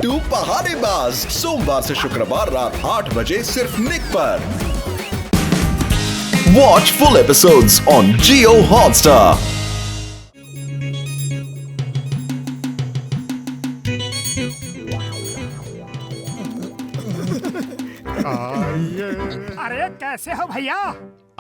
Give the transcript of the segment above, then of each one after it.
मोटू पहाड़ीबाज सोमवार से शुक्रवार रात 8 बजे सिर्फ निक पर। Watch full episodes on Jio Hotstar. अरे कैसे हो भैया?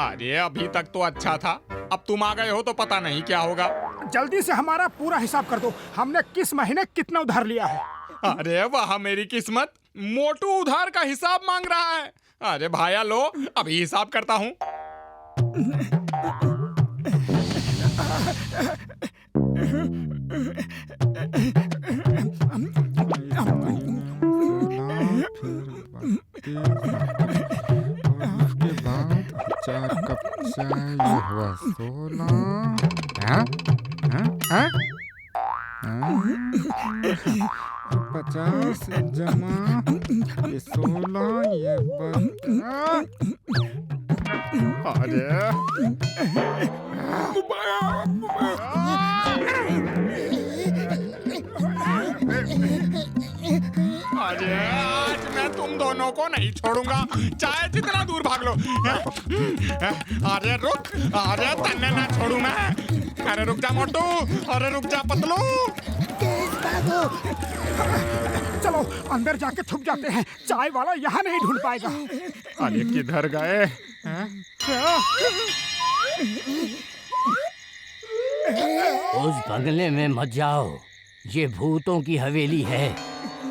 अरे अभी तक तो अच्छा था, अब तुम आ गए हो तो पता नहीं क्या होगा। जल्दी से हमारा पूरा हिसाब कर दो, हमने किस महीने कितना उधार लिया है। अरे वाह मेरी किस्मत, मोटू उधार का हिसाब मांग रहा है। अरे भाया लो, अभी हिसाब करता हूँ। उसके बाद 4 कप चाय, ये हुआ 16। हाँ? हाँ? हाँ? हाँ? 50 जमा, ये 16, ये 12। अरे आज मैं तुम दोनों को नहीं छोड़ूंगा, चाहे जितना दूर भाग लो। अरे रुक, अरे तन्ने ना छोड़ू मैं। अरे रुक जा मोटू, अरे रुक जा पतलू। चलो अंदर जाके छुप जाते हैं, चाय वाला यहाँ नहीं ढूंढ पाएगा। अरे किधर गए? उस बंगले में मत जाओ, ये भूतों की हवेली है।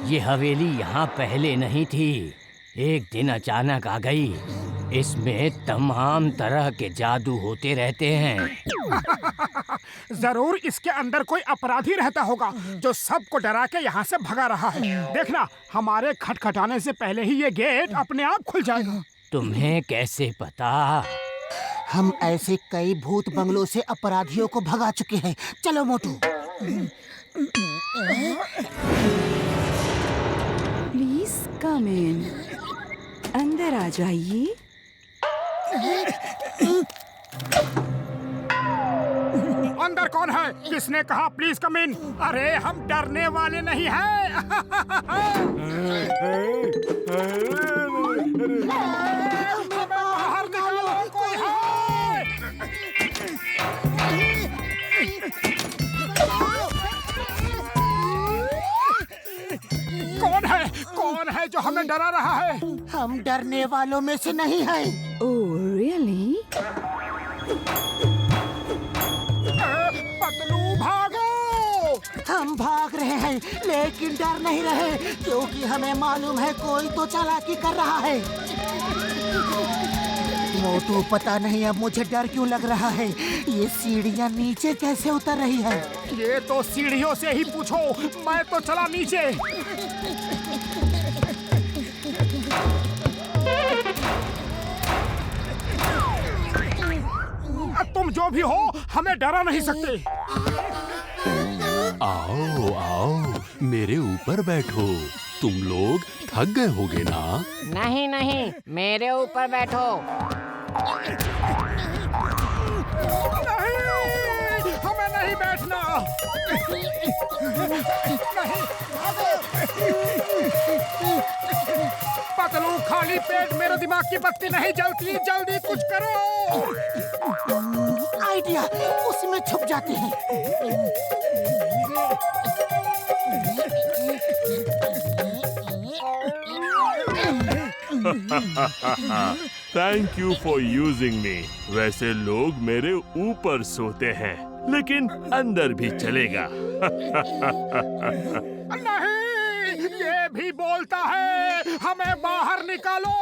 ये हवेली यहाँ पहले नहीं थी, एक दिन अचानक आ गई। इसमें तमाम तरह के जादू होते रहते हैं। जरूर इसके अंदर कोई अपराधी रहता होगा जो सबको डरा के यहाँ से भगा रहा है। देखना, हमारे खटखटाने से पहले ही ये गेट अपने आप खुल जाएगा। तुम्हें कैसे पता? हम ऐसे कई भूत बंगलों से अपराधियों को भगा चुके हैं। चलो मोटू। प्लीज कम इन, अंदर आ जाइए। अंदर कौन है? किसने कहा प्लीज कम इन? अरे हम डरने वाले नहीं हैं। बाहर निकालो, कोई है? कौन है? कौन है जो हमें डरा रहा है? हम डरने वालों में से नहीं हैं। Oh really? पतलू भागो! हम भाग रहे हैं लेकिन डर नहीं रहे, क्योंकि हमें मालूम है कोई तो चालाकी कर रहा है। मोटू पता नहीं अब मुझे डर क्यों लग रहा है। ये सीढ़ियाँ नीचे कैसे उतर रही है? ये तो सीढ़ियों से ही पूछो, मैं तो चला नीचे। तुम जो भी हो, हमें डरा नहीं सकते। आओ आओ, मेरे ऊपर बैठो। तुम लोग थक गए होगे ना? नहीं नहीं, मेरे ऊपर बैठो। नहीं, हमें नहीं बैठना। नहीं, पतलू खाली पेट मेरे दिमाग की बत्ती नहीं जलती, जल्दी कुछ करो। आइडिया, उसमें छुप जाते हैं। थैंक यू फॉर यूजिंग मी। वैसे लोग मेरे ऊपर सोते हैं, लेकिन अंदर भी चलेगा। नहीं, ये भी बोलता है, हमें बाहर निकालो।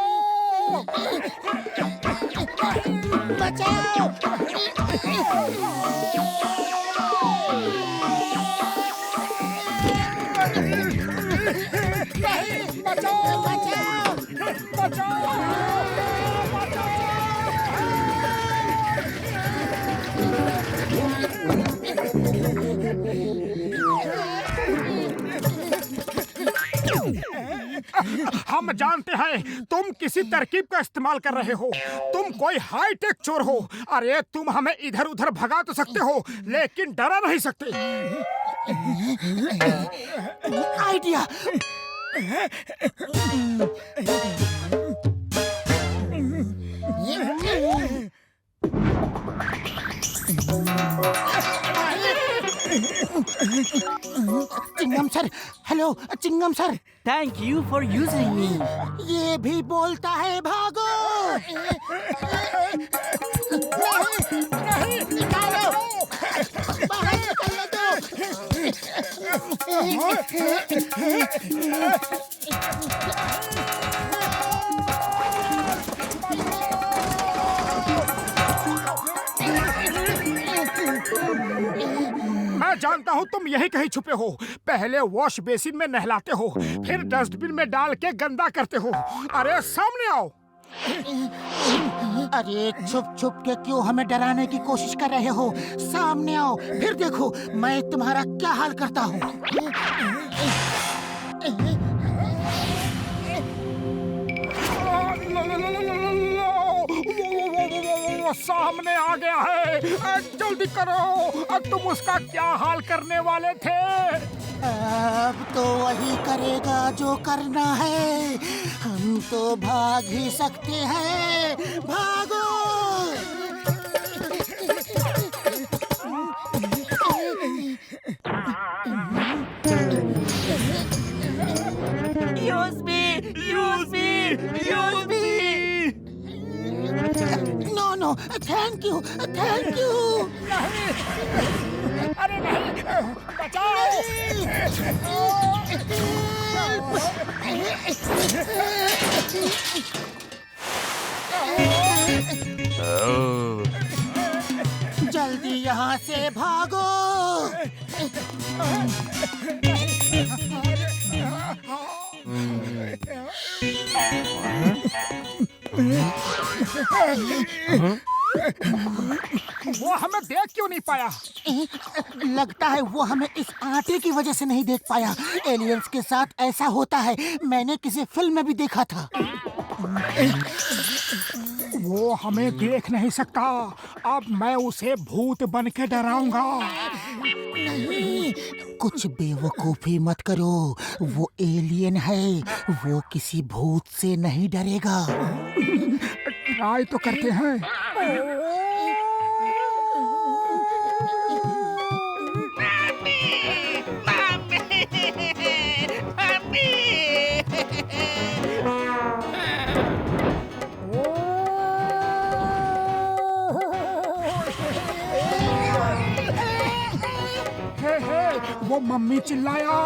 बचाओ! नहीं, बचाओ! बचाओ! बचाओ! हम जानते हैं तुम किसी तरकीब का इस्तेमाल कर रहे हो। तुम कोई हाईटेक चोर हो। अरे तुम हमें इधर उधर भगा तो सकते हो, लेकिन डरा नहीं सकते। आइडिया, चिंगम सर, हेलो चिंगम sir. Thank you for using me. ये भी बोलता है भागो। नहीं, निकालो। बाहर निकलने मैं जानता हूँ तुम यही कहीं छुपे हो। पहले वॉश बेसिन में नहलाते हो, फिर डस्टबिन में डाल के गंदा करते हो। अरे सामने आओ। अरे छुप छुप के क्यों हमें डराने की कोशिश कर रहे हो? सामने आओ, फिर देखो मैं तुम्हारा क्या हाल करता हूँ। सामने आ गया है, जल्दी करो। तुम उसका क्या हाल करने वाले थे? अब तो वही करेगा जो करना है। हम तो भाग ही सकते हैं। भागो। Use me, use me, use me. No no, thank you, thank you. अरे नहीं, बचाओ। जल्दी यहाँ से भागो। वो हमें देख क्यों नहीं पाया? लगता है वो हमें इस आटे की वजह से नहीं देख पाया। एलियंस के साथ ऐसा होता है, मैंने किसी फिल्म में भी देखा था। वो हमें देख नहीं सकता। अब मैं उसे भूत बन के डराऊंगा। नहीं, कुछ बेवकूफी मत करो। वो एलियन है, वो किसी भूत से नहीं डरेगा। ट्राई तो करते हैं। वो मम्मी चिल्लाया।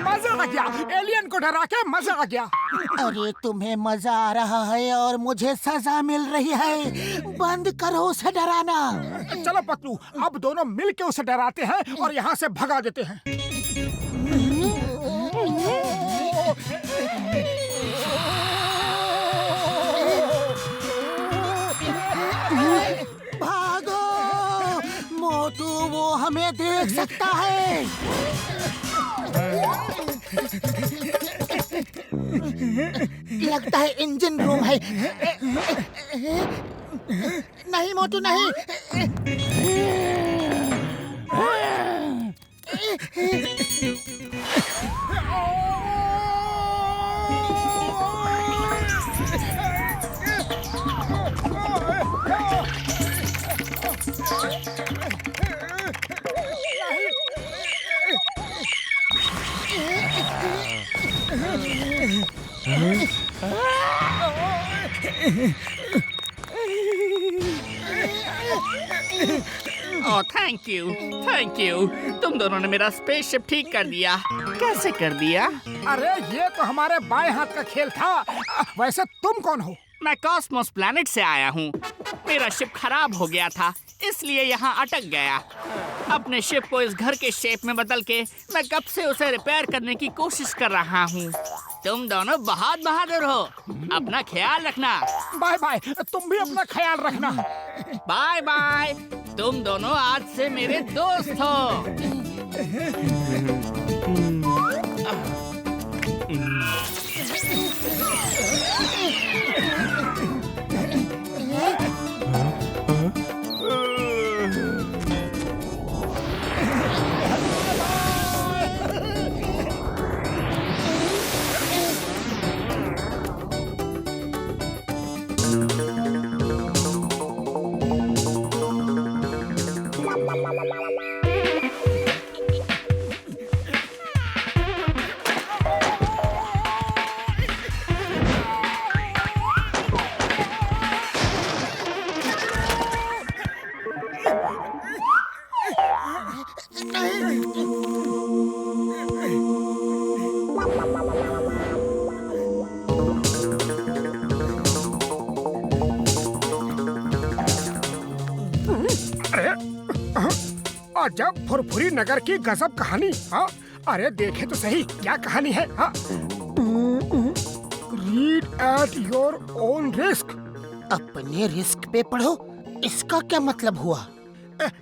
मजा आ गया, एलियन को डरा के मजा आ गया। अरे तुम्हें मजा आ रहा है और मुझे सजा मिल रही है। बंद करो उसे डराना। चलो पतलू, अब दोनों मिलके उसे डराते हैं और यहाँ से भगा देते हैं। भागो, मोटू वो हमें देख सकता है। लगता है इंजन रूम है। नहीं मोटू नहीं। Oh thank you, thank you. तुम दोनों ने मेरा स्पेसशिप ठीक कर दिया। कैसे कर दिया? अरे ये तो हमारे बाएं हाथ का खेल था। वैसे तुम कौन हो? मैं कॉस्मोस प्लैनेट से आया हूँ। मेरा शिप खराब हो गया था, इसलिए यहाँ अटक गया। अपने शिप को इस घर के शेप में बदल के मैं कब से उसे रिपेयर करने की कोशिश कर रहा हूँ। तुम दोनों बहुत बहादुर हो। अपना ख्याल रखना। Bye bye. तुम भी अपना ख्याल रखना। Bye bye. तुम दोनों आज से मेरे दोस्त हो। जब फुरफुरी नगर की गजब कहानी। हाँ, अरे देखे तो सही क्या कहानी है। हाँ, read at your own risk. अपने रिस्क पे पढ़ो, इसका क्या मतलब हुआ?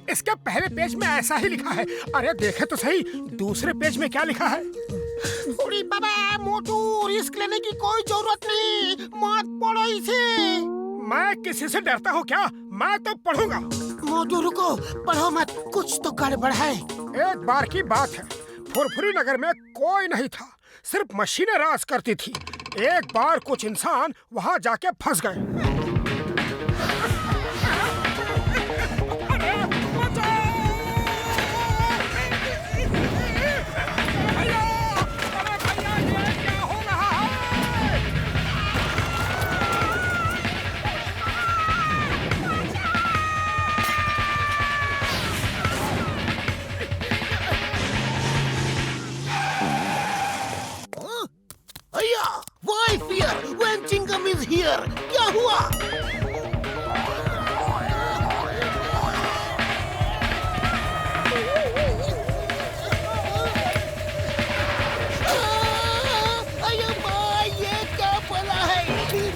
इसके पहले पेज में ऐसा ही लिखा है। अरे देखे तो सही दूसरे पेज में क्या लिखा है। अरे बाबा मोटू, रिस्क लेने की कोई जरूरत नहीं, मत पढ़ो इसे। मैं किसी से डरता हूँ क्या? मैं तो पढ़ूंगा। मोटू रुको, पढ़ो मत, कुछ तो गड़बड़ है। एक बार की बात है, फुरफुरी नगर में कोई नहीं था, सिर्फ मशीनें राज करती थी। एक बार कुछ इंसान वहाँ जाके फंस गए। Why fear when Chingam is here? क्या हुआ? अरे भाई, ये क्या भला है?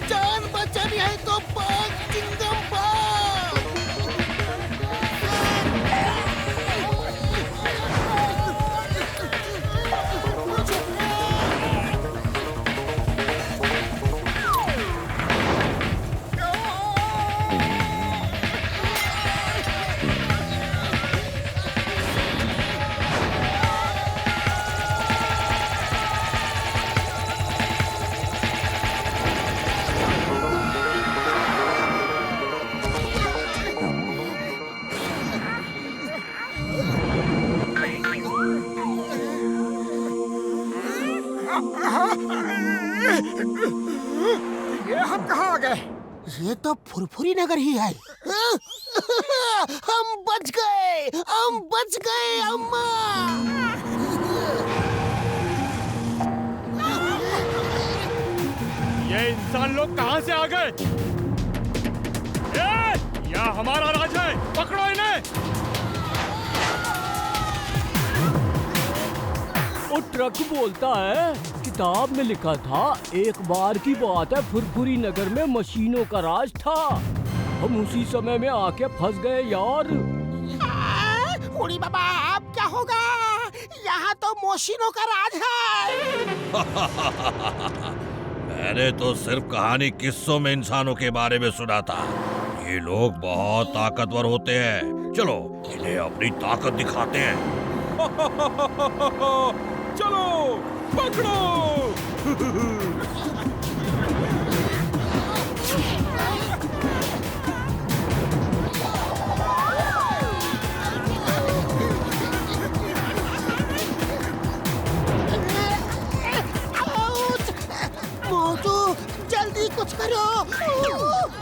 जान बचानी है तो भाग चिंगम भाग। ये हम कहाँ आ गए? ये तो फुरफुरी नगर ही है। हम बच गए, हम बच गए अम्मा। ये इंसान लोग कहाँ से आ गए? यह हमारा राज है, पकड़ो इन्हें। वो ट्रक बोलता है, किताब में लिखा था एक बार की बात है, फुरफुरी नगर में मशीनों का राज था। हम उसी समय में आके फंस गए यार। उड़ी बाबा, अब क्या होगा? यहाँ तो मशीनों का राज है। मैंने तो सिर्फ कहानी किस्सों में इंसानों के बारे में सुना था। ये लोग बहुत ताकतवर होते हैं। चलो इन्हें अपनी ताकत दिखाते हैं। चलो पकड़ो। मोटू, जल्दी कुछ करो।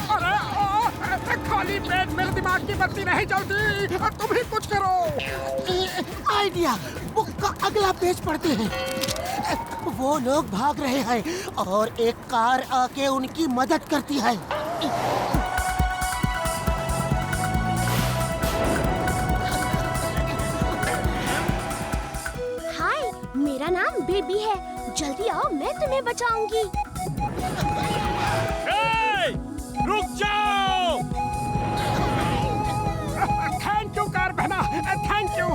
अरे खाली पेट मेरे दिमाग की बत्ती नहीं जलती। तुम ही कुछ करो। आइडिया, बुक का अगला पेज पढ़ते हैं। वो लोग भाग रहे हैं और एक कार आके उनकी मदद करती है। हाय, मेरा नाम बेबी है। जल्दी आओ, मैं तुम्हें बचाऊंगी। रुक जाओ। थैंक यू कार बहना, थैंक यू।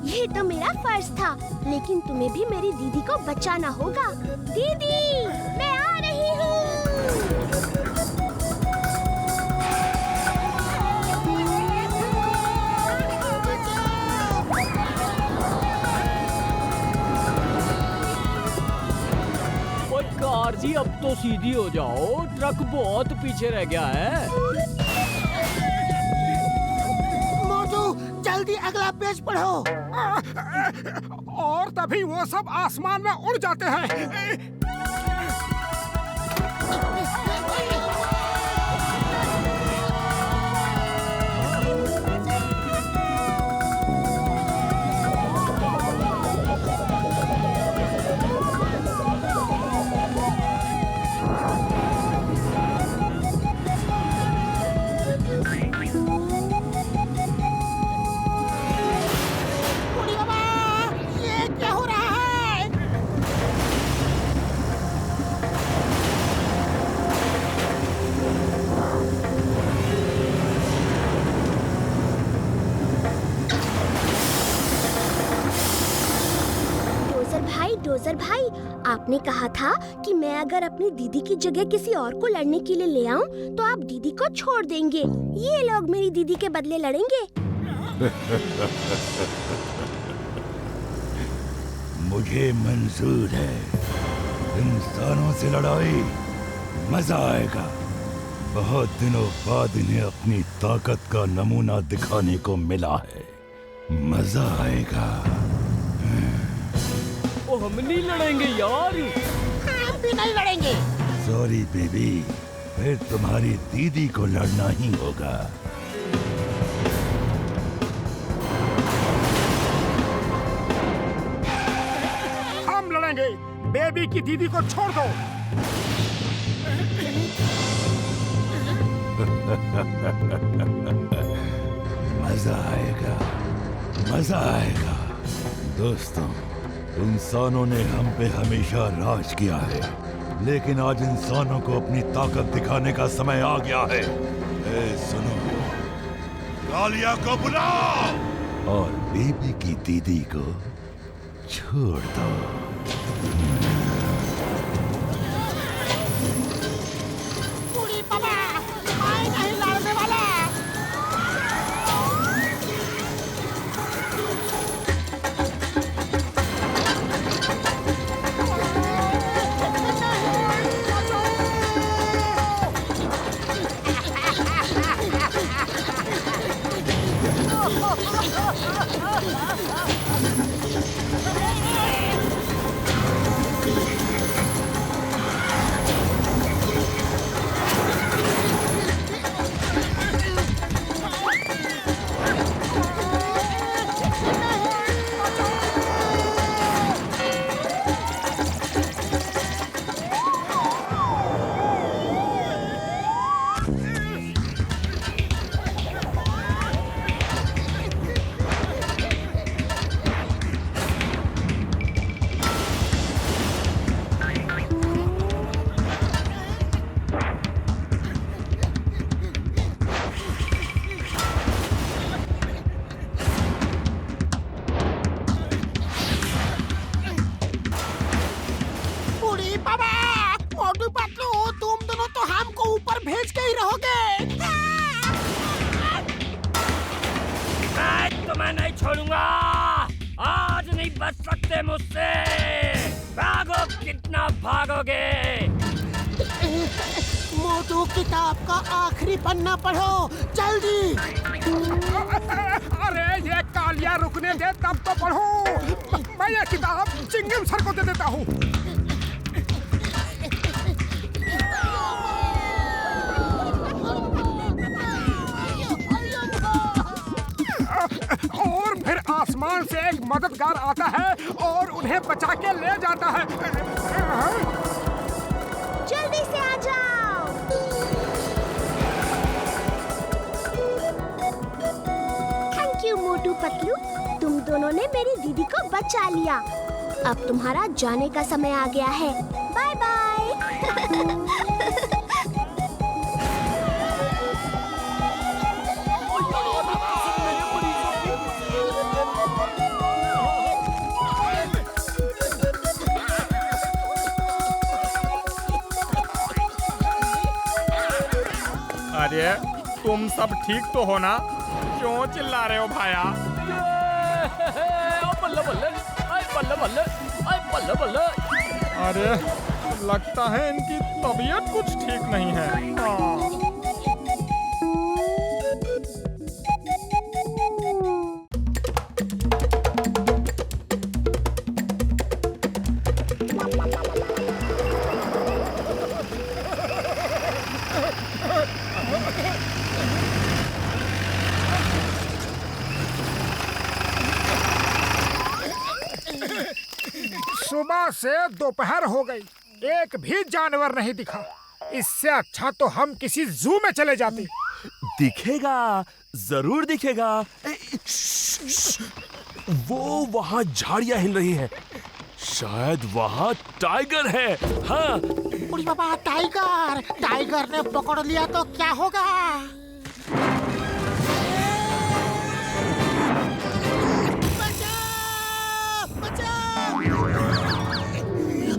ये तो मेरा फर्ज था, लेकिन तुम्हें भी मेरी दीदी को बचाना होगा। दीदी, मैं आ रही हूँ। कार जी अब तो सीधी हो जाओ, ट्रक बहुत पीछे रह गया है। मोटू, जल्दी अगला पेज पढ़ो। और तभी वो सब आसमान में उड़ जाते हैं। डोजर भाई, आपने कहा था कि मैं अगर अपनी दीदी की जगह किसी और को लड़ने के लिए ले आऊं, तो आप दीदी को छोड़ देंगे। ये लोग मेरी दीदी के बदले लड़ेंगे। मुझे मंजूर है। इंसानों से लड़ाई, मजा आएगा। बहुत दिनों बाद इन्हें अपनी ताकत का नमूना दिखाने को मिला है। मजा आएगा। ओ, हम नहीं लड़ेंगे यार। हम भी नहीं लड़ेंगे। सॉरी बेबी, फिर तुम्हारी दीदी को लड़ना ही होगा। हम लड़ेंगे। बेबी की दीदी को छोड़ दो। मजा आएगा, मजा आएगा। दोस्तों, इंसानों ने हम पे हमेशा राज किया है, लेकिन आज इंसानों को अपनी ताकत दिखाने का समय आ गया है। सुनो, कालिया को बुलाओ और बेबी की दीदी को छोड़ दो। बूढ़ी पापा, मैं नहीं लड़ने वाला। भेज के ही रहोगे। मैं तुम्हें नहीं छोड़ूंगा। आज नहीं बच सकते मुझसे। भागो, कितना भागोगे? मोटू, किताब का आखिरी पन्ना पढ़ो जल्दी। अरे ये कालिया रुकने दे तब तो पढ़ो। मैं ये किताब चिंगम सर को दे देता हूँ। और फिर आसमान से एक मददगार आता है और उन्हें बचा के ले जाता है। जल्दी से आ जाओ। थैंक यू मोटू पतलू, तुम दोनों ने मेरी दीदी को बचा लिया। अब तुम्हारा जाने का समय आ गया है। Bye bye. अरे तुम सब ठीक तो हो ना? क्यों चिल्ला रहे हो भाया? बल्ले बल्ले, बल्ले बल्ले, बल्ले बल्ले। अरे लगता है इनकी तबीयत कुछ ठीक नहीं है। सुबह से दोपहर हो गई, एक भी जानवर नहीं दिखा। इससे अच्छा तो हम किसी जू में चले जाते। दिखेगा, जरूर दिखेगा। वो वहाँ झाड़ियाँ हिल रही हैं। शायद वहाँ टाइगर है। हाँ। उड़ी बाबा, टाइगर! टाइगर ने पकड़ लिया तो क्या होगा?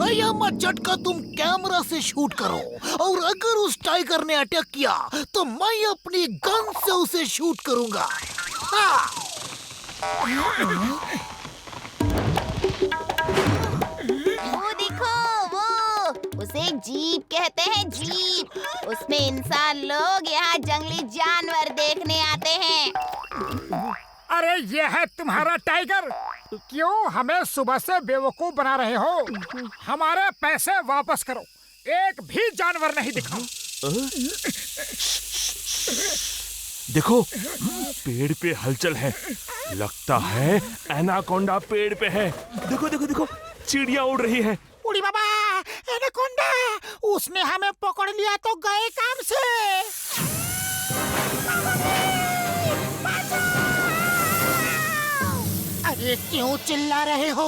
या मत झटका, तुम कैमरा से शूट करो और अगर उस टाइगर ने अटैक किया तो मैं अपनी गन से उसे शूट करूंगा। वो देखो, वो उसे जीप कहते हैं, जीप। उसमें इंसान लोग यहाँ जंगली जानवर देखने आते हैं। अरे ये है तुम्हारा टाइगर। क्यों हमें सुबह से बेवकूफ बना रहे हो? हमारे पैसे वापस करो। एक भी जानवर नहीं दिखा। देखो, पेड़ पे हलचल है। लगता है एनाकोंडा पेड़ पे है। देखो देखो देखो, चिड़िया उड़ रही है। उड़ी बाबा, एनाकोंडा! उसने हमें पकड़ लिया तो गए काम से। अरे क्यों चिल्ला रहे हो?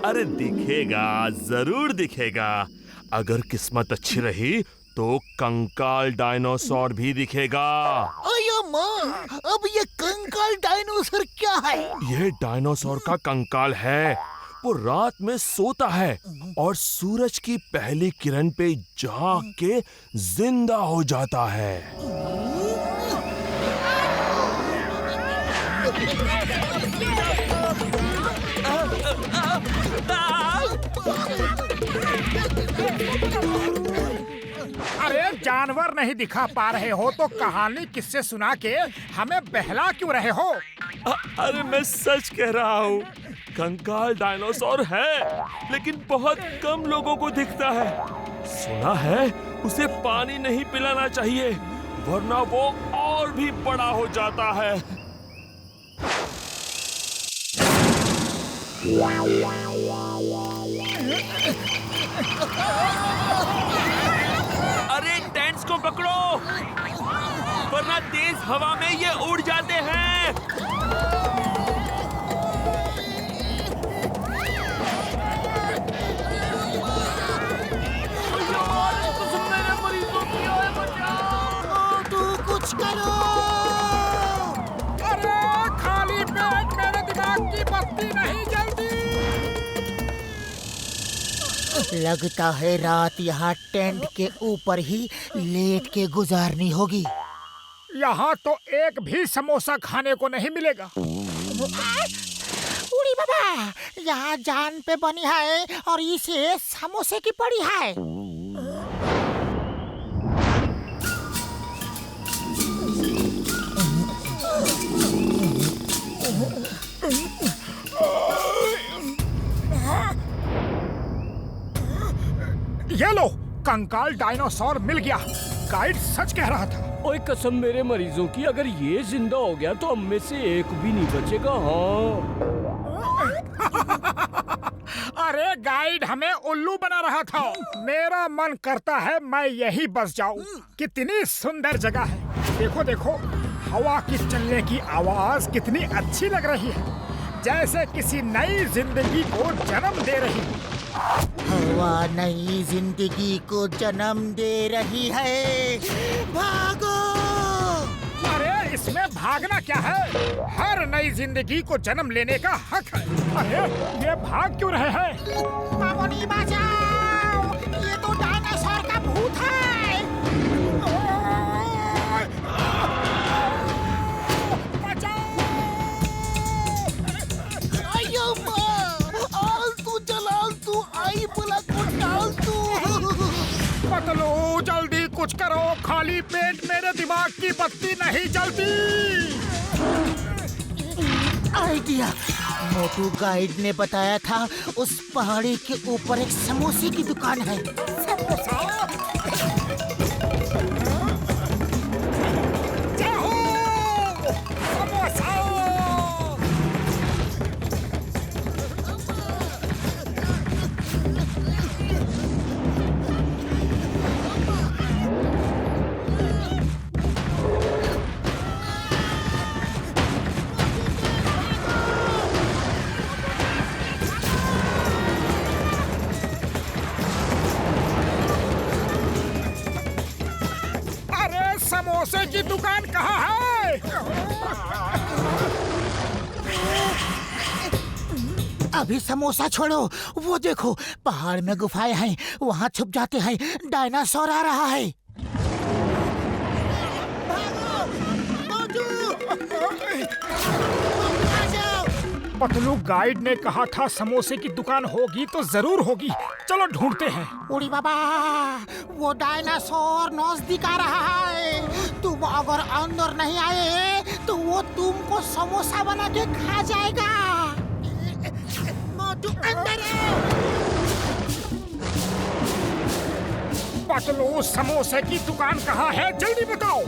अरे दिखेगा, जरूर दिखेगा। अगर किस्मत अच्छी रही तो कंकाल डायनासोर भी दिखेगा। अयो माँ, अब ये कंकाल डायनासोर क्या है? यह डायनासोर का कंकाल है। वो रात में सोता है और सूरज की पहली किरण पे जाग के जिंदा हो जाता है। अरे जानवर नहीं दिखा पा रहे हो तो कहानी किससे सुना के हमें बहला क्यों रहे हो? अरे मैं सच कह रहा हूँ, कंकाल डायनासोर है, लेकिन बहुत कम लोगों को दिखता है। सुना है उसे पानी नहीं पिलाना चाहिए, वरना वो और भी बड़ा हो जाता है। अरे टेंट्स को पकड़ो, वरना तेज हवा में ये उड़ जाते हैं। तू कुछ करो। अरे खाली पेट मेरे दिमाग की बत्ती नहीं जलती। लगता है रात यहाँ टेंट के ऊपर ही लेट के गुजारनी होगी। यहाँ तो एक भी समोसा खाने को नहीं मिलेगा। उड़ी बाबा, यहाँ जान पे बनी है और इसे समोसे की पड़ी है। ये लो, कंकाल डायनासोर मिल गया। गाइड सच कह रहा था। ओए कसम मेरे मरीजों की, अगर ये जिंदा हो गया तो हम में से एक भी नहीं बचेगा। हाँ अरे गाइड हमें उल्लू बना रहा था। मेरा मन करता है मैं यही बस जाऊं। कितनी सुंदर जगह है। देखो देखो, हवा की चलने की आवाज कितनी अच्छी लग रही है, जैसे किसी नई जिंदगी को जन्म दे रही है। हवा नई जिंदगी को जन्म दे रही है। भागो! अरे इसमें भागना क्या है? हर नई जिंदगी को जन्म लेने का हक है। अरे ये भाग क्यों रहे हैं? मामोनी बचाओ! ये तो डायनासोर का भूत है। पतलू जल्दी कुछ करो, खाली पेट मेरे दिमाग की बत्ती नहीं जलती। आइडिया! मोटू गाइड ने बताया था उस पहाड़ी के ऊपर एक समोसे की दुकान है। समोसा? समोसे की दुकान कहाँ है? अभी समोसा छोड़ो, वो देखो पहाड़ में गुफाएं हैं, वहाँ छुप जाते हैं। डायनासोर आ रहा है। पतलू गाइड ने कहा था समोसे की दुकान होगी तो जरूर होगी। चलो ढूंढते हैं। उड़ी बाबा, वो डायनासोर नजदीक आ रहा है। तुम अगर अंदर नहीं आए तो वो तुमको समोसा बना के खा जाएगा। मोटू अंदर आओ। पतलू समोसे की दुकान कहाँ है? जल्दी बताओ।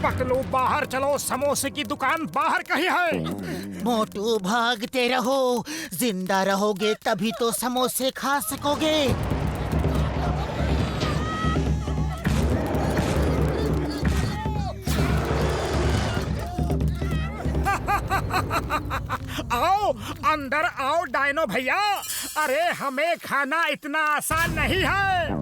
पतलू बाहर चलो, समोसे की दुकान बाहर कहीं है। मोटू भागते रहो, जिंदा रहोगे तभी तो समोसे खा सकोगे। आओ अंदर आओ डायनो भैया। अरे हमें खाना इतना आसान नहीं है।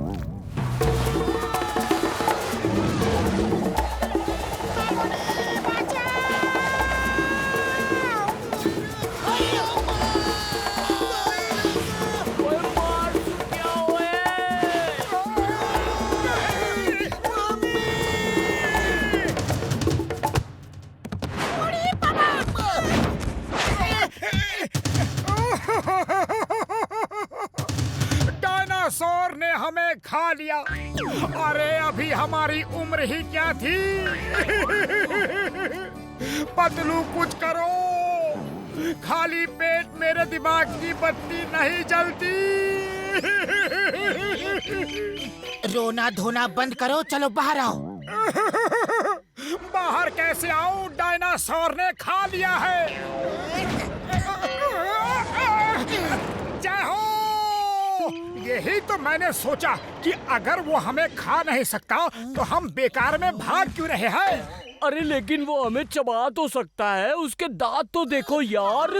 डायनासोर ने हमें खा लिया। अरे अभी हमारी उम्र ही क्या थी। पतलू कुछ करो, खाली पेट मेरे दिमाग की बत्ती नहीं जलती। रोना धोना बंद करो, चलो बाहर आओ। बाहर कैसे आऊं? डायनासोर ने खा लिया है। जय हो! यही तो मैंने सोचा कि अगर वो हमें खा नहीं सकता तो हम बेकार में भाग क्यों रहे हैं। अरे लेकिन वो हमें चबा तो सकता है, उसके दांत तो देखो यार।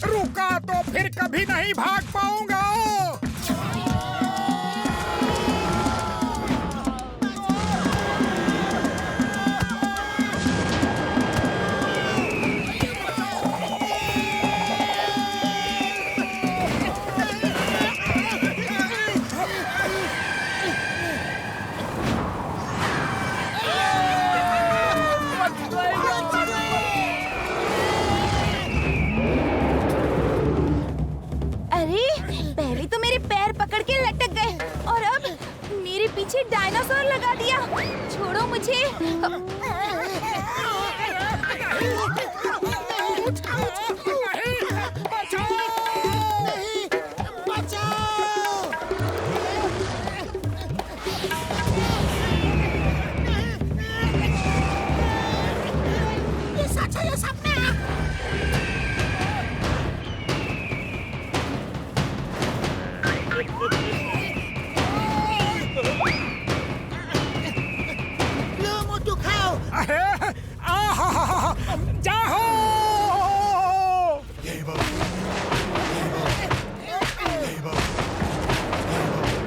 रुका तो फिर कभी नहीं भाग पाऊंगा। डायनासोर लगा दिया। छोड़ो मुझे। ये सच है, ये सपना है। लो मोटू खाओ। जाओ।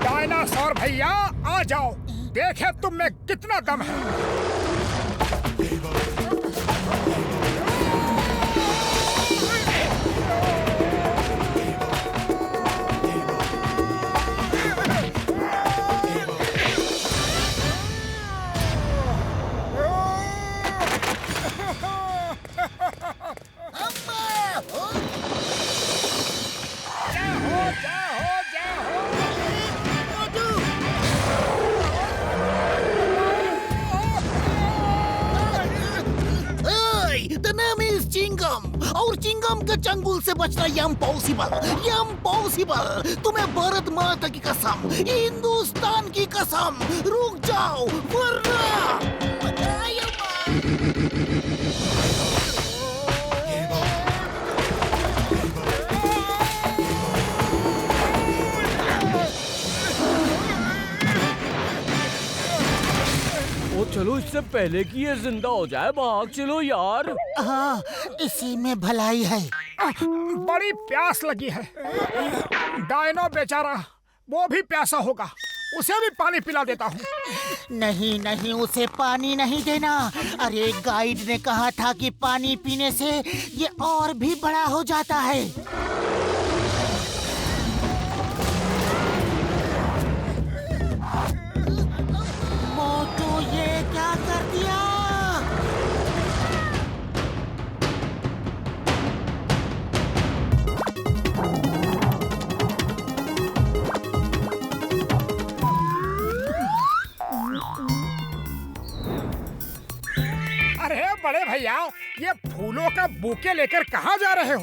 डायनासोर भैया आ जाओ, देखे तुम में कितना दम है। The name is चिंगम, और चिंगम के चंगुल से बचना इम्पॉसिबल। तुम्हें भारत माता की कसम, हिंदुस्तान की कसम, रुक जाओ वरना। चलो इससे पहले कि ये जिंदा हो जाए, भाग चलो यार। हाँ, इसी में भलाई है। बड़ी प्यास लगी है। डायनो बेचारा, वो भी प्यासा होगा, उसे भी पानी पिला देता हूँ। नहीं नहीं, उसे पानी नहीं देना। अरे गाइड ने कहा था कि पानी पीने से ये और भी बड़ा हो जाता है। मोटू, ये क्या कर दिया? अरे बड़े भैया, ये फूलों का बुके लेकर कहाँ जा रहे हो?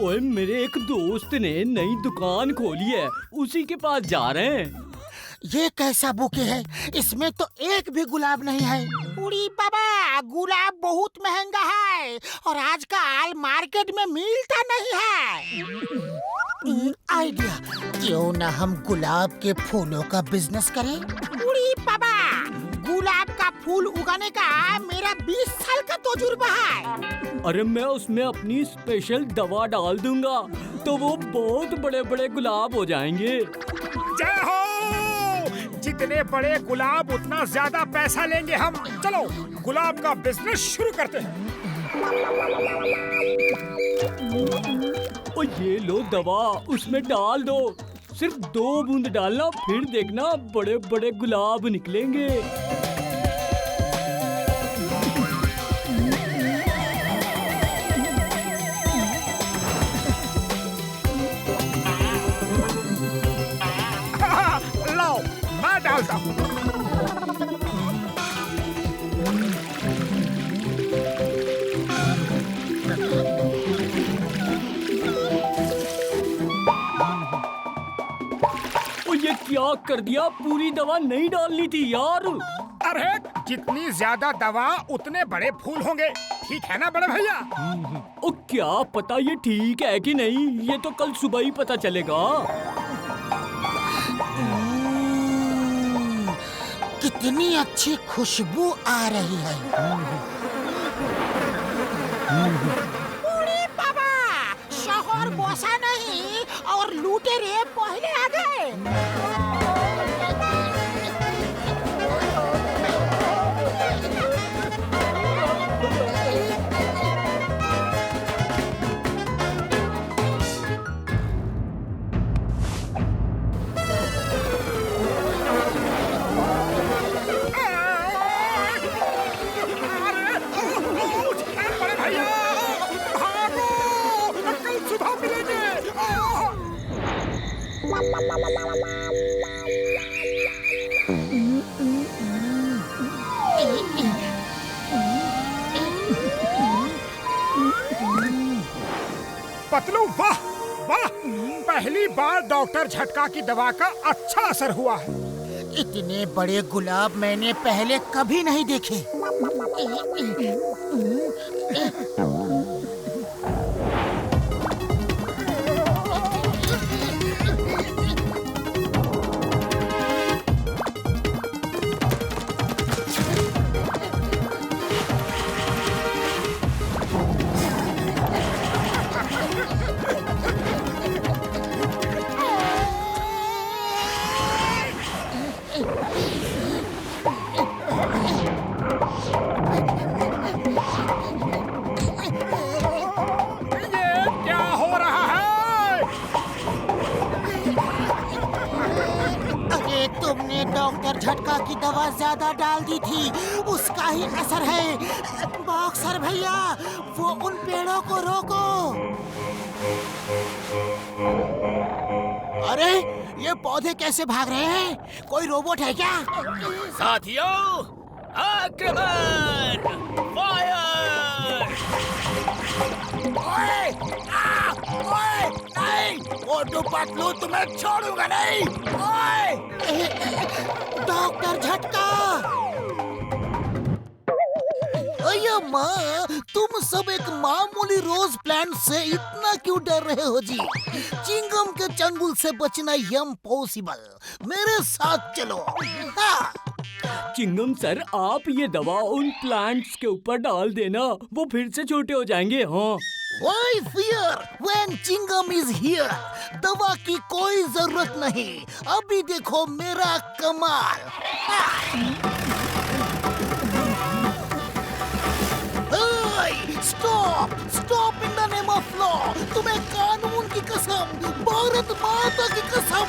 ओए, मेरे एक दोस्त ने नई दुकान खोली है, उसी के पास जा रहे हैं। ये कैसा बुके है? इसमें तो एक भी गुलाब नहीं है। उड़ी बाबा, गुलाब बहुत महंगा है और आजकल मार्केट में मिलता नहीं है। आइडिया, क्यों ना हम गुलाब के फूलों का बिजनेस करें? उड़ी बाबा, गुलाब का फूल उगाने का मेरा 20 साल का तजुर्बा है। अरे मैं उसमें अपनी स्पेशल दवा डाल दूंगा तो वो बहुत बड़े बड़े गुलाब हो जाएंगे। जय हो! जितने बड़े गुलाब उतना ज्यादा पैसा लेंगे हम। चलो गुलाब का बिजनेस शुरू करते हैं। ओ ये लो दवा, उसमें डाल दो। सिर्फ 2 बूंद डालना, फिर देखना बड़े बड़े गुलाब निकलेंगे। लाओ, मैं डालता हूँ। ये क्या कर दिया? पूरी दवा नहीं डालनी थी यार। अरे जितनी ज्यादा दवा उतने बड़े फूल होंगे, ठीक है ना बड़े भैया? ओ क्या पता ये ठीक है कि नहीं, ये तो कल सुबह ही पता चलेगा। कितनी अच्छी खुशबू आ रही है। उड़ी बाबा, शोहर बोसा नहीं और लुटेरे पहले आ गए। पतलू वाह वाह, पहली बार डॉक्टर झटका की दवा का अच्छा असर हुआ है। इतने बड़े गुलाब मैंने पहले कभी नहीं देखे। डॉक्टर झटका की दवा ज्यादा डाल दी थी, उसका ही असर है। बॉक्सर भैया, वो उन पेड़ों को रोको। अरे ये पौधे कैसे भाग रहे हैं? कोई रोबोट है क्या? साथियों, आक्रमण! फायर! ओए! ओए! नहीं! मोटू पतलू, तुम्हें छोड़ूंगा नहीं! ओए! डॉक्टर झटका! अय्या माँ, तुम सब एक मामूली रोज प्लांट से इतना क्यों डर रहे हो जी? चिंगम के चंगुल से बचना इम्पॉसिबल। मेरे साथ चलो। हाँ। चिंगम सर, आप ये दवा उन प्लांट्स के ऊपर डाल देना, वो फिर से छोटे हो जाएंगे। हाँ। Why fear when Chingam is here? दवा की कोई जरूरत नहीं। अभी देखो मेरा कमाल। Stop! Stop in the name of law! तुम्हें कानून की कसम, भारत माता की कसम।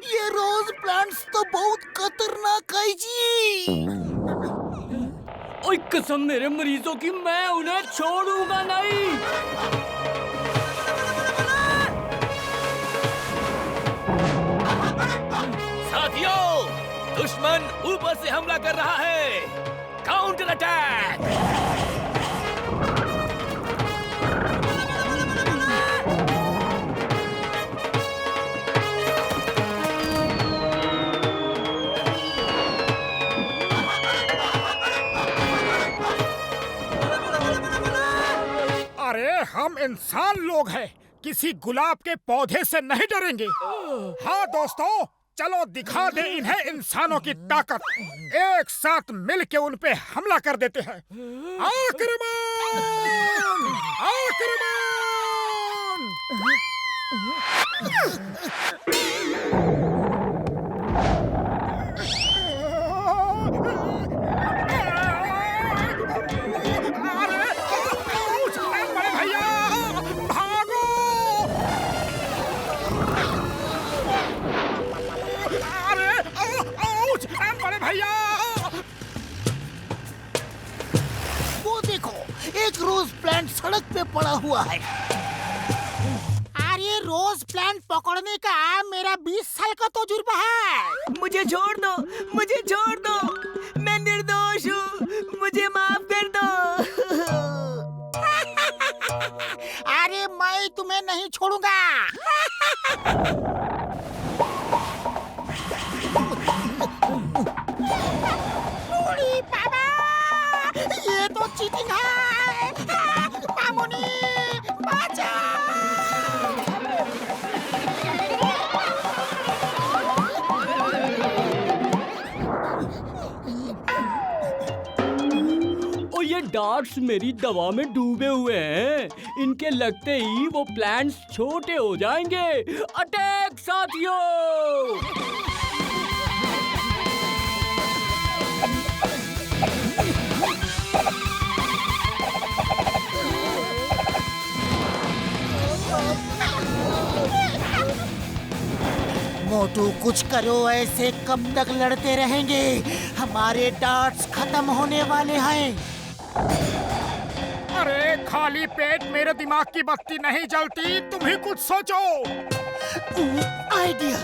ये रोज प्लांट्स तो बहुत खतरनाक है जी। ओए कसम मेरे मरीजों की, मैं उन्हें छोड़ूंगा नहीं। साथियों, दुश्मन ऊपर से हमला कर रहा है। Counter attack! अरे हम इंसान लोग हैं, किसी गुलाब के पौधे से नहीं डरेंगे। हाँ दोस्तों, चलो दिखा दे इन्हें इंसानों की ताकत। एक साथ मिल के उन पे हमला कर देते हैं। आक्रमण! आक्रमण! वो देखो, एक रोज प्लांट सड़क पे पड़ा हुआ है। अरे रोज प्लांट पकड़ने का मेरा 20 साल का तजुर्बा है। मुझे छोड़ दो, मुझे छोड़ दो, मैं निर्दोष हूँ, मुझे माफ कर दो। अरे मैं तुम्हें नहीं छोड़ूंगा। बाबा, ये तो चीटिंग है। मामुनी, और ये डार्ट्स मेरी दवा में डूबे हुए हैं। इनके लगते ही वो प्लांट्स छोटे हो जाएंगे। अटैक साथियों! मोटू कुछ करो, ऐसे कब तक लड़ते रहेंगे? हमारे डार्ट्स खत्म होने वाले हैं। अरे खाली पेट मेरे दिमाग की बत्ती नहीं जलती, तुम ही कुछ सोचो। आइडिया,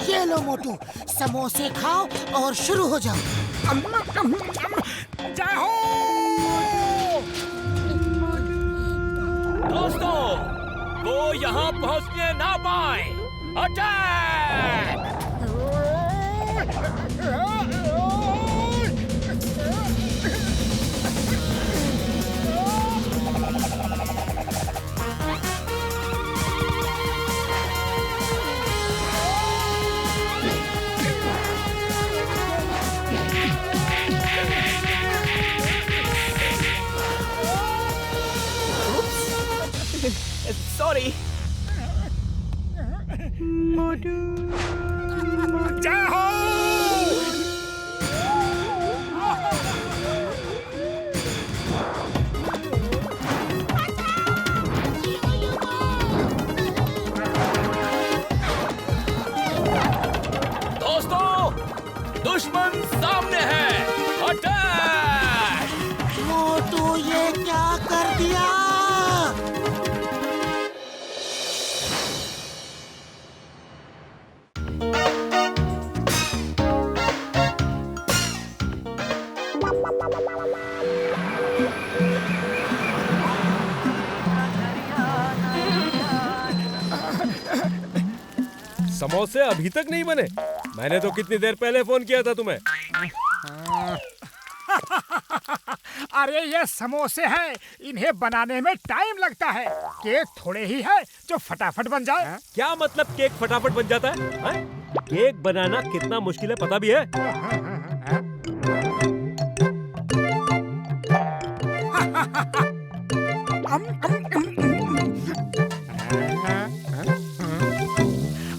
ये लो मोटू, समोसे खाओ और शुरू हो जाओ। जय हो दोस्तों, वो यहाँ पहुँचने ना पाए। अटैक! सॉरी। जय हो। दोस्तों, दुश्मन सामने है। अटैक! मोटू ये क्या कर दिया? समोसे अभी तक नहीं बने? मैंने तो कितनी देर पहले फोन किया था तुम्हें। अरे ये समोसे हैं, इन्हें बनाने में टाइम लगता है। केक थोड़े ही है जो फटाफट बन जाए। क्या मतलब केक फटाफट बन जाता है? केक बनाना कितना मुश्किल है पता भी है?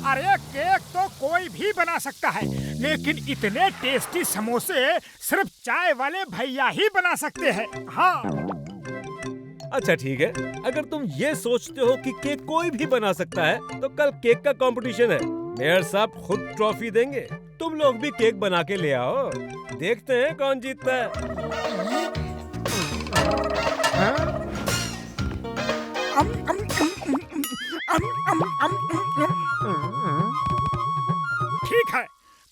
अरे केक तो कोई भी बना सकता है, लेकिन इतने टेस्टी समोसे सिर्फ चाय वाले भैया ही बना सकते हैं। हाँ। अच्छा ठीक है, अगर तुम ये सोचते हो कि केक कोई भी बना सकता है, तो कल केक का कंपटीशन है। मेयर साहब खुद ट्रॉफी देंगे। तुम लोग भी केक बना के ले आओ, देखते हैं कौन जीतता है। ठीक है,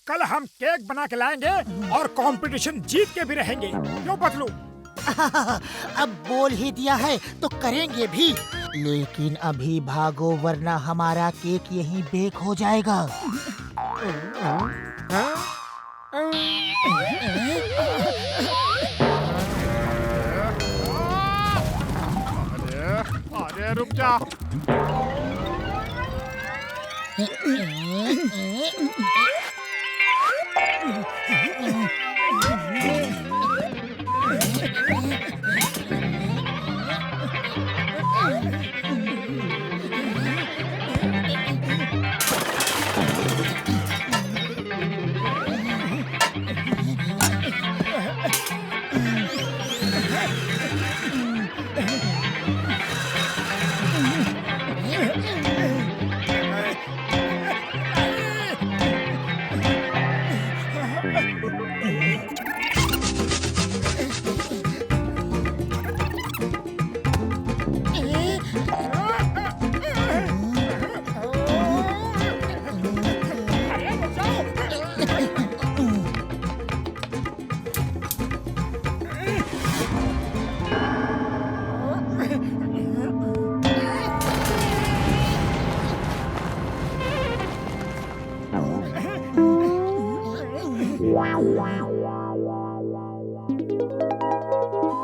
कल हम केक बना के लाएंगे और कंपटीशन जीत के भी रहेंगे। क्यों पतलू? अब बोल ही दिया है तो करेंगे भी, लेकिन अभी भागो वरना हमारा केक यहीं बेक हो जाएगा। अरे रुक जा।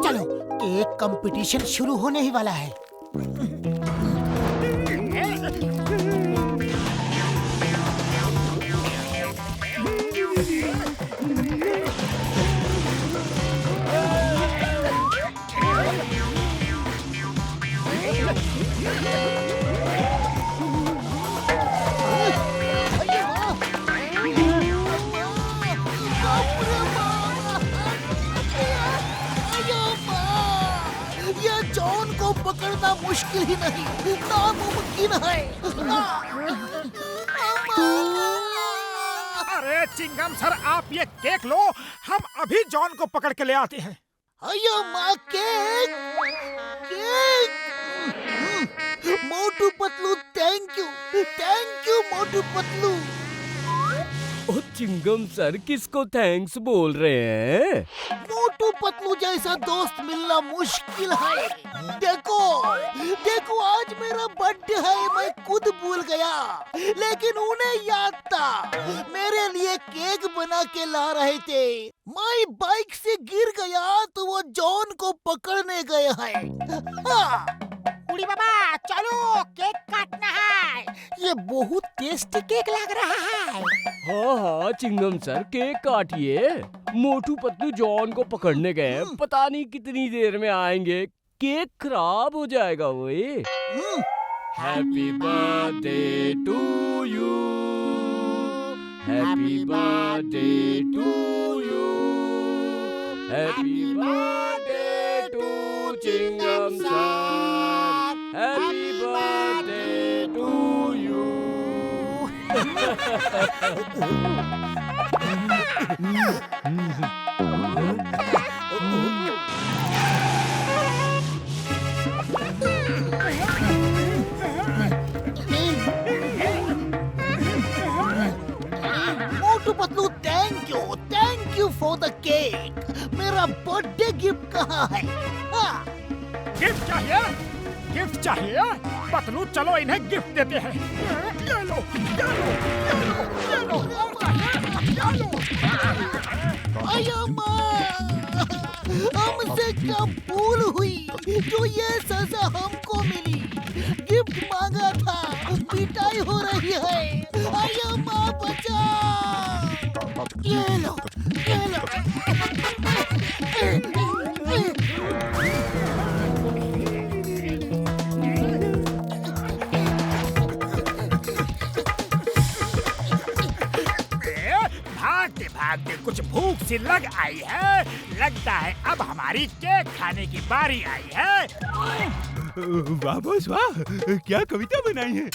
चलो, केक कंपटीशन शुरू होने ही वाला है। ये जॉन को पकड़ना मुश्किल ही नहीं, नामुमकिन है। चिंगम सर, आप ये केक लो, हम अभी जॉन को पकड़ के ले आते हैं। अयो माँ, cake cake. Motu Patlu, thank you Motu Patlu. ओ चिंगम सर, किसको थैंक्स बोल रहे हैं? मोटू पतलू जैसा दोस्त मिलना मुश्किल है। देखो आज मेरा बर्थडे है, मैं खुद भूल गया, लेकिन उन्हें याद था। मेरे लिए केक बना के ला रहे थे। मैं बाइक से गिर गया तो वो जॉन को पकड़ने गए हैं। हाँ। उड़ी बाबा, चलो केक काटना है। ये बहुत टेस्टी केक लग रहा है। हाँ Chingam sir, cake काटिए। Motu Patlu John को पकड़ने गए, पता नहीं कितनी देर में आएंगे। केक खराब हो जाएगा ओए। Happy birthday to you, happy birthday to you, happy birthday to Chingam sir, happy birthday to you. Motu Patlu, thank you for the cake. मेरा बर्थडे गिफ्ट कहाँ है? हाँ। गिफ्ट चाहिए? गिफ्ट चाहिए? पतलू चलो इन्हें गिफ्ट देते हैं। ये लो, ये लो, ये लो, ये लो, ये लो। अयो माँ, हमसे क्या भूल हुई जो ये सजा हमको मिली। गिफ्ट मांगा था, पिटाई हो रही है। अयो माँ बचाओ। ये लो, ये लो। भागते कुछ भूख सी लग आई है। लगता है अब हमारी केक खाने की बारी आई है। वाह बॉस वाह, क्या कविता बनाई है।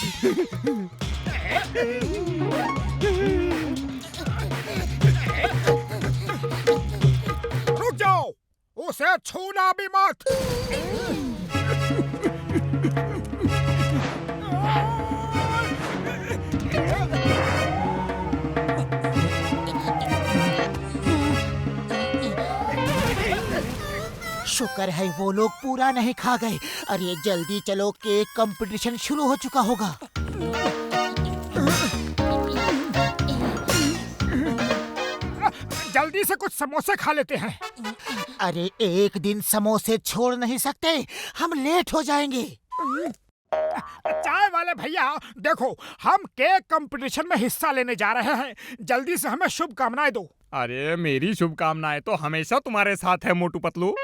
रुक जाओ, उसे छूना भी मत। शुक्र है वो लोग पूरा नहीं खा गए। अरे जल्दी चलो, केक कंपटीशन शुरू हो चुका होगा। जल्दी से कुछ समोसे खा लेते हैं। अरे एक दिन समोसे छोड़ नहीं सकते, हम लेट हो जाएंगे। चाय वाले भैया देखो, हम केक कंपटीशन में हिस्सा लेने जा रहे हैं। जल्दी से हमें शुभकामनाएं दो। अरे मेरी शुभकामनाएं तो हमेशा तुम्हारे साथ है मोटू पतलू।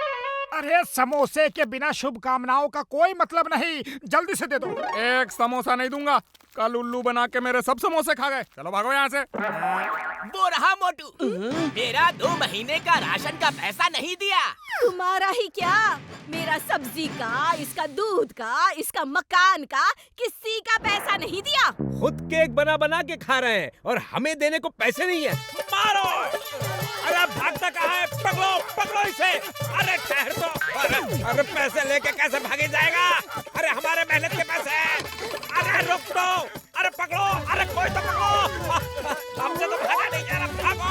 अरे समोसे के बिना शुभकामनाओं का कोई मतलब नहीं, जल्दी से दे दो। एक समोसा नहीं दूंगा, कल उल्लू बना के मेरे सब समोसे खा गए। चलो भागो यहाँ से। वो रहा मोटू, मेरा 2 महीने का राशन का पैसा नहीं दिया। तुम्हारा ही क्या, मेरा सब्जी का, इसका दूध का, इसका मकान का, किसी का पैसा नहीं दिया। खुद केक बना बना के खा रहे हैं और हमें देने को पैसे नहीं है। मारो! अरे भागता कहाँ है? पकड़ो, पकड़ो इसे! अरे ठहर दो! अरे पैसे लेके कैसे भागे जाएगा? अरे हमारे मेहनत के पैसे हैं। अरे रुक दो! अरे पकड़ो! अरे कोई तो पकड़ो! हमसे तो भागा नहीं जा रहा। भागो!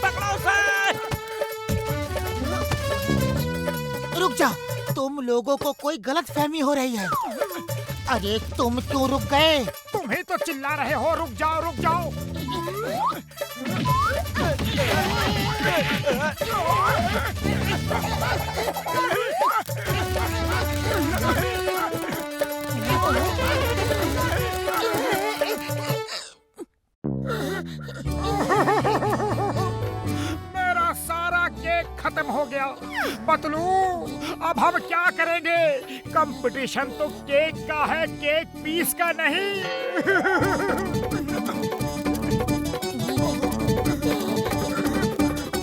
पकड़ो उसे! रुक जाओ, तुम लोगों को कोई गलतफहमी हो रही है। अरे तुम क्यों रुक गए? तुम ही तो चिल्ला रहे हो, रुक जाओ, रुक जाओ। मेरा सारा केक खत्म हो गया। पतलू, अब हम क्या करेंगे? कंपटीशन तो केक का है, केक पीस का नहीं।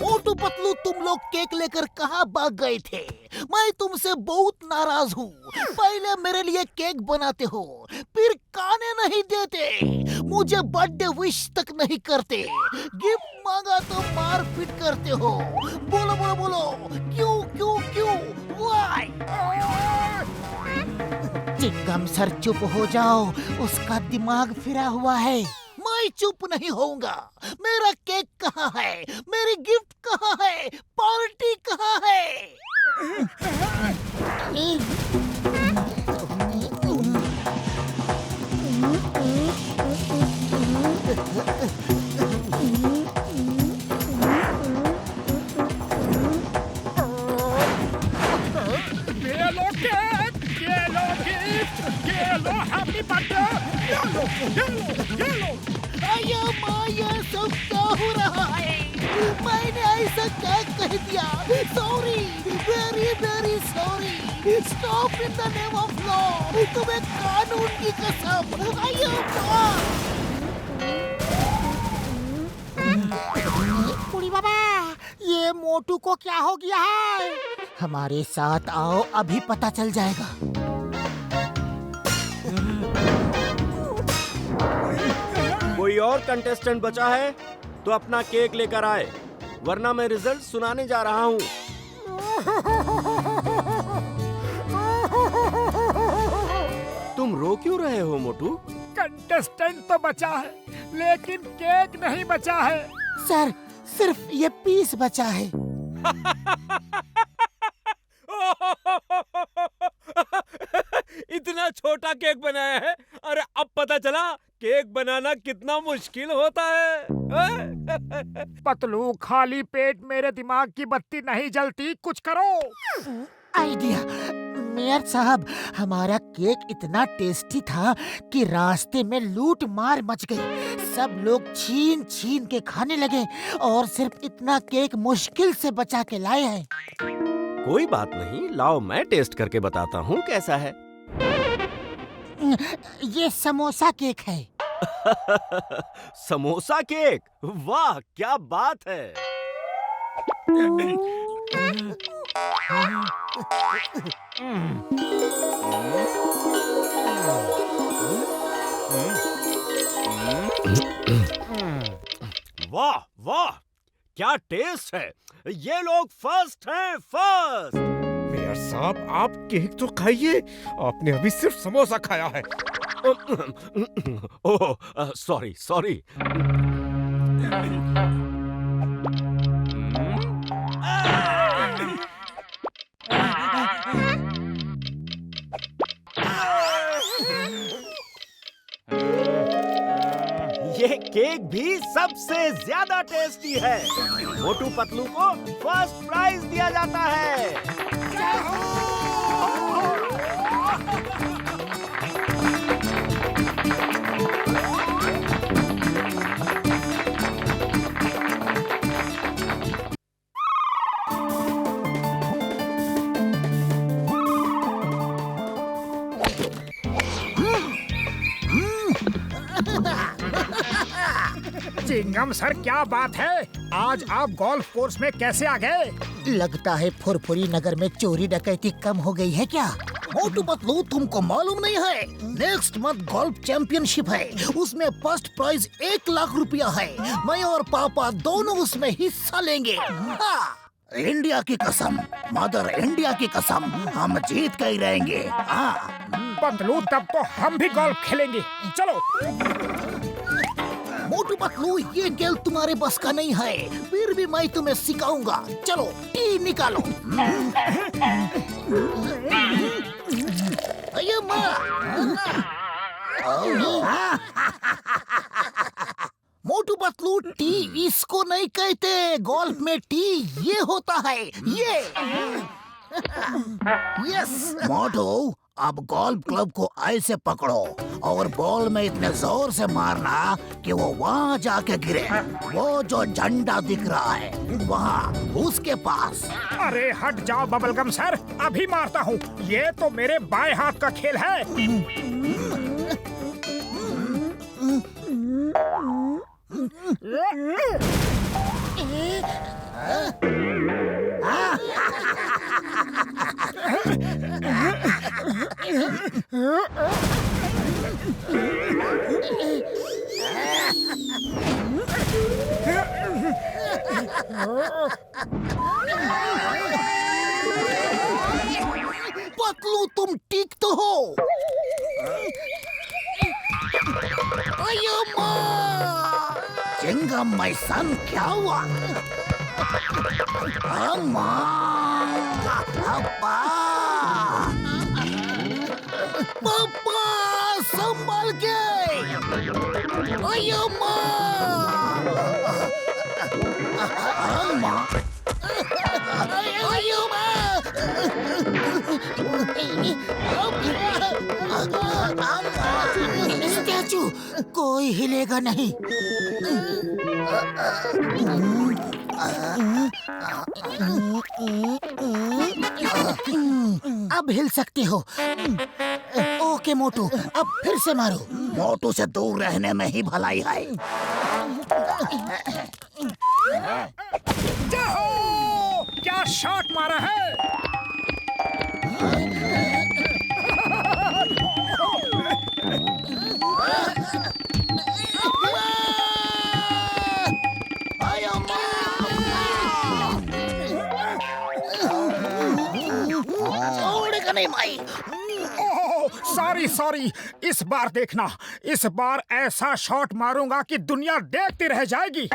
मोटू पतलू, तुम लोग केक लेकर कहाँ भाग गए थे? मैं तुमसे बहुत नाराज हूँ। पहले मेरे लिए केक बनाते हो, फिर खाने नहीं देते, मुझे बर्थडे विश तक नहीं करते, गिफ्ट मांगा तो मार पीट करते हो। बोलो बोलो बोलो, क्यों क्यों क्यों? Why? चिंगम सर चुप हो जाओ, उसका दिमाग फिरा हुआ है। मैं चुप नहीं होऊंगा। मेरा केक कहाँ है? मेरी गिफ्ट कहाँ है? पार्टी कहाँ है? ये लो केक, ये लो गिफ्ट, ये लो हैप्पी बर्थडे, ये लो, ये लो, ये लो। आया माया सब क्या हो रहा है? मैंने ऐसा क्या कह दिया? Sorry, very very sorry. Stop in the name of law. तुम्हें कानून की कसम। आया कुड़ी बाबा, ये मोटू को क्या हो गया है? हमारे साथ आओ, अभी पता चल जाएगा। कोई और कंटेस्टेंट बचा है तो अपना केक लेकर आए, वरना मैं रिजल्ट सुनाने जा रहा हूँ। तुम रो क्यों रहे हो मोटू? कंटेस्टेंट तो बचा है, लेकिन केक नहीं बचा है। सर, सिर्फ ये पीस बचा है। इतना छोटा केक बनाया है। अरे अब पता चला केक बनाना कितना मुश्किल होता है। पतलू, खाली पेट मेरे दिमाग की बत्ती नहीं जलती, कुछ करो। आइडिया। मेयर साहब, हमारा केक इतना टेस्टी था कि रास्ते में लूट मार मच गई। सब लोग छीन छीन के खाने लगे और सिर्फ इतना केक मुश्किल से बचा के लाए हैं। कोई बात नहीं, लाओ मैं टेस्ट करके बताता हूँ कैसा है। ये समोसा केक है। समोसा केक? वाह, क्या बात है। वाह वाह, क्या टेस्ट है। ये लोग फर्स्ट हैं, फर्स्ट। मेयर साहब, आप केक तो खाइए, आपने अभी सिर्फ समोसा खाया है। ओह, सॉरी सॉरी। ये केक भी सबसे ज्यादा टेस्टी है। मोटू पतलू को फर्स्ट प्राइज दिया जाता है। चिंगम सर, क्या बात है? आज आप गोल्फ कोर्स में कैसे आ गए? लगता है फुरफुरी नगर में चोरी डकैती कम हो गई है क्या? मोटू पतलू, तुमको मालूम नहीं है, नेक्स्ट मंथ गोल्फ चैंपियनशिप है। उसमें फर्स्ट प्राइज 1 लाख रुपया है। मैं और पापा दोनों उसमें हिस्सा लेंगे। हाँ, इंडिया की कसम, मदर इंडिया की कसम, हम जीत के ही रहेंगे। हाँ पतलू, तब तो हम भी गोल्फ खेलेंगे। चलो। मोटू पतलू, ये खेल तुम्हारे बस का नहीं है, फिर भी मैं तुम्हें सिखाऊंगा। चलो, टी निकालो। अये माँ। मोटू पतलू, टी इसको नहीं कहते, गोल्फ में टी ये होता है, ये। यस मोटू, अब गोल्फ क्लब को ऐसे पकड़ो और बॉल में इतने जोर से मारना कि वो वहाँ जाके गिरे। वो जो झंडा दिख रहा है वहाँ, उसके पास। अरे हट जाओ बबलगम सर, अभी मारता हूँ। ये तो मेरे बाएं हाथ का खेल है। पतलू तुम ठीक तो हो? अयो माँ! चिंगम माय सन क्या हुआ? अम्मा! अब्बा! पापा! संभाल के! अयो माँ! अम्मा! अयो माँ! स्टैचू कोई हिलेगा नहीं। अब हिल सकते हो। ओके मोटू, अब फिर से मारो। मोटू से दूर रहने में ही भलाई है। जाओ! क्या शॉट मारा है? नहीं माई। सॉरी सॉरी, इस बार देखना, इस बार ऐसा शॉट मारूंगा कि दुनिया देखती रह जाएगी।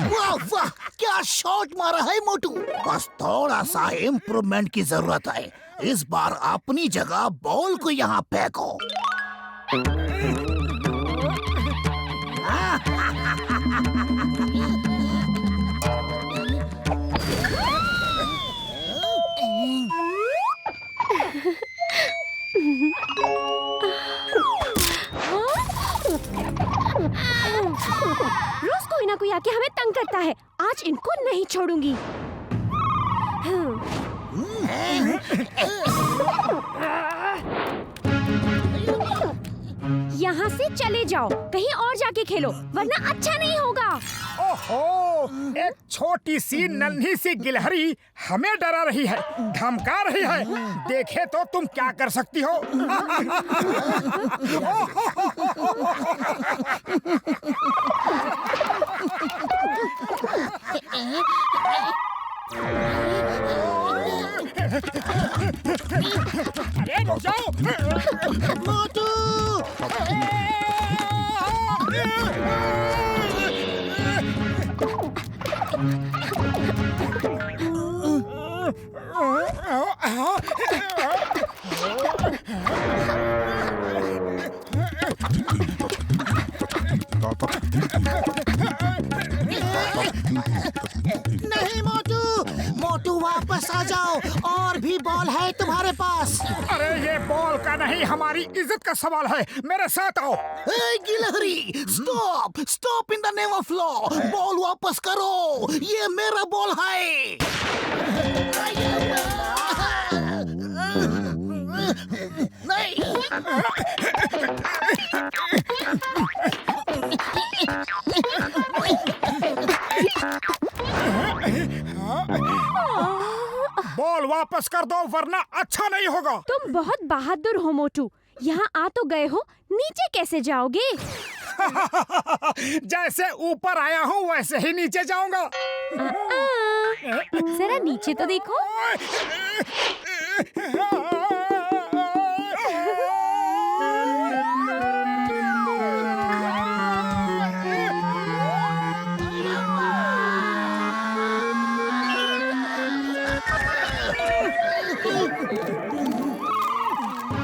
वाह वाह, क्या शॉट मारा है मोटू। बस थोड़ा सा इम्प्रूवमेंट की जरूरत है। इस बार अपनी जगह बॉल को यहाँ फेंको। रोज कोई ना कोई आके हमें तंग करता है। आज इनको नहीं छोड़ूंगी। यहाँ से चले जाओ, कहीं और जाके खेलो, वरना अच्छा नहीं होगा। ओहो, एक छोटी सी नन्ही सी गिलहरी हमें डरा रही है, धमका रही है। देखे तो तुम क्या कर सकती हो। अरे रुक जाओ। मोटू! नहीं मोटू, मोटू वापस आ जाओ। और भी बॉल है तुम्हारे पास। अरे ये बॉल का नहीं, हमारी इज्जत का सवाल है। मेरे साथ आओ। गिलहरी, stop stop in the name of law. Ball वापस करो, ये मेरा बॉल है। नहीं। बॉल वापस कर दो, वरना अच्छा नहीं होगा। तुम बहुत बहादुर हो मोटू। यहाँ आ तो गए हो, नीचे कैसे जाओगे? जैसे ऊपर आया हूँ वैसे ही नीचे जाऊंगा। जरा नीचे तो देखो।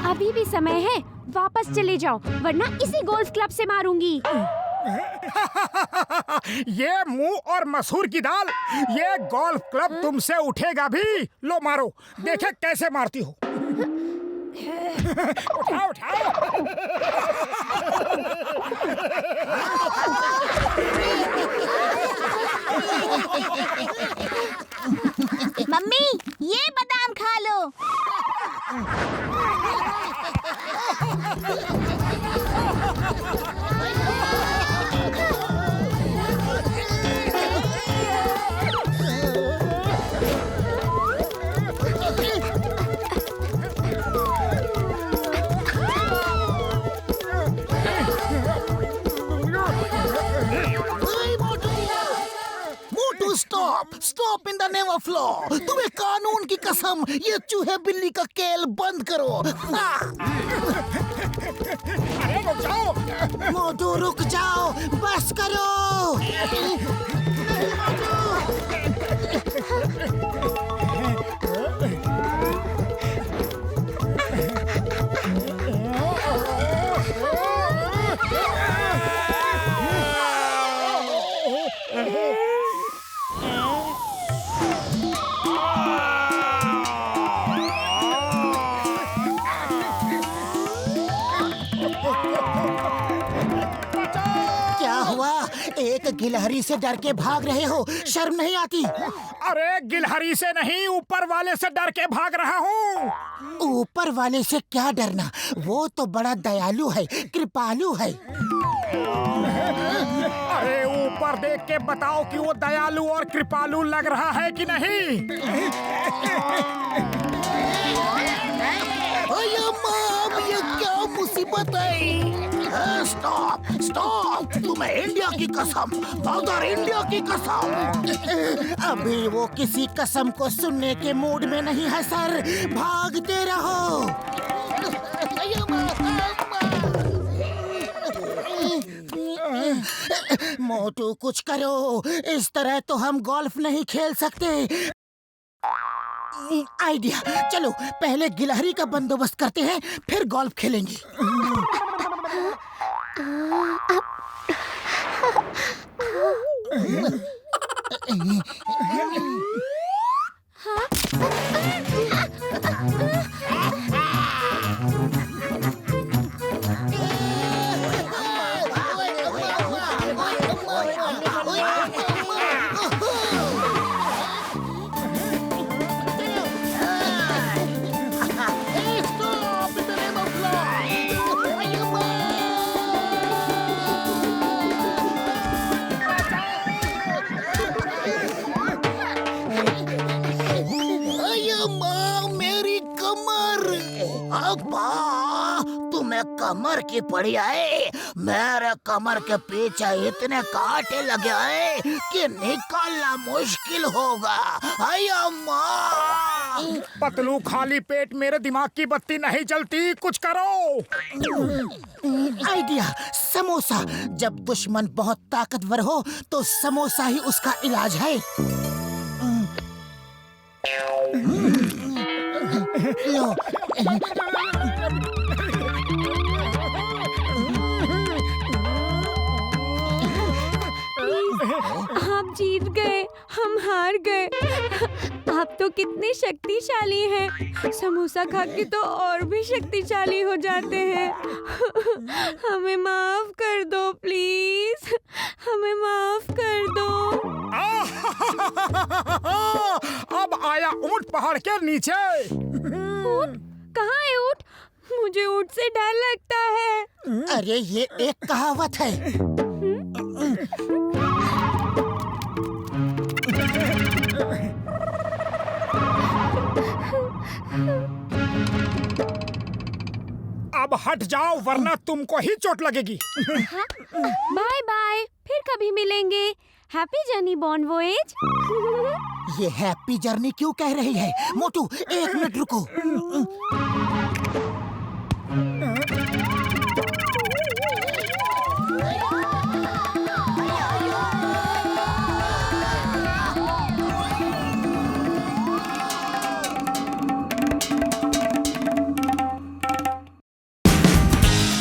अभी भी समय है, वापस चले जाओ, वरना इसी गोल्फ क्लब से मारूंगी। ये मुंह और मसूर की दाल, ये गोल्फ क्लब तुमसे उठेगा भी। लो मारो, देखे कैसे मारती हो। उठाओ उठाओ। मम्मी, ये बादाम खा लो। मोटू stop, stop in the name of law. तुम्हें कानून की कसम, ये चूहे बिल्ली का खेल बंद करो। अरे रुक जाओ। मोटू रुक जाओ, बस करो। क्या हुआ? एक गिलहरी से डर के भाग रहे हो, शर्म नहीं आती? अरे गिलहरी से नहीं, ऊपर वाले से डर के भाग रहा हूँ। ऊपर वाले से क्या डरना, वो तो बड़ा दयालु है, कृपालु है। अरे ऊपर देख के बताओ कि वो दयालु और कृपालु लग रहा है कि नहीं? ये क्या मुसीबत है? स्टॉप, स्टॉप, तुम्हें इंडिया की कसम, मदर इंडिया की कसम। अभी वो किसी कसम को सुनने के मूड में नहीं है सर, भागते रहो। मोटू कुछ करो, इस तरह तो हम गोल्फ नहीं खेल सकते। आइडिया, चलो पहले गिलहरी का बंदोबस्त करते हैं, फिर गोल्फ खेलेंगे। तुम्हें कमर की पड़ी है, मेरे कमर के पीछे इतने कांटे लगे हैं कि निकालना मुश्किल होगा। पतलू खाली पेट मेरे दिमाग की बत्ती नहीं जलती, कुछ करो। आइडिया, समोसा। जब दुश्मन बहुत ताकतवर हो तो समोसा ही उसका इलाज है। लो। आप जीत गए, हम हार गए। आप तो कितने शक्तिशाली हैं। समोसा खा के तो और भी शक्तिशाली हो जाते हैं। हमें माफ कर दो प्लीज, हमें माफ कर दो। अब आया ऊंट पहाड़ के नीचे। ऊंट? कहाँ है ऊंट? मुझे ऊंट से डर लगता है। अरे ये एक कहावत है। अब हट जाओ वरना तुमको ही चोट लगेगी। बाय बाय, फिर कभी मिलेंगे। हैप्पी जर्नी बॉन वॉयेज। ये हैप्पी जर्नी क्यों कह रही है? मोटू 1 मिनट रुको।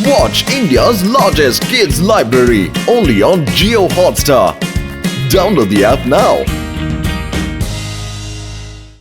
Watch India's largest kids library only on Jio Hotstar. Download the app now.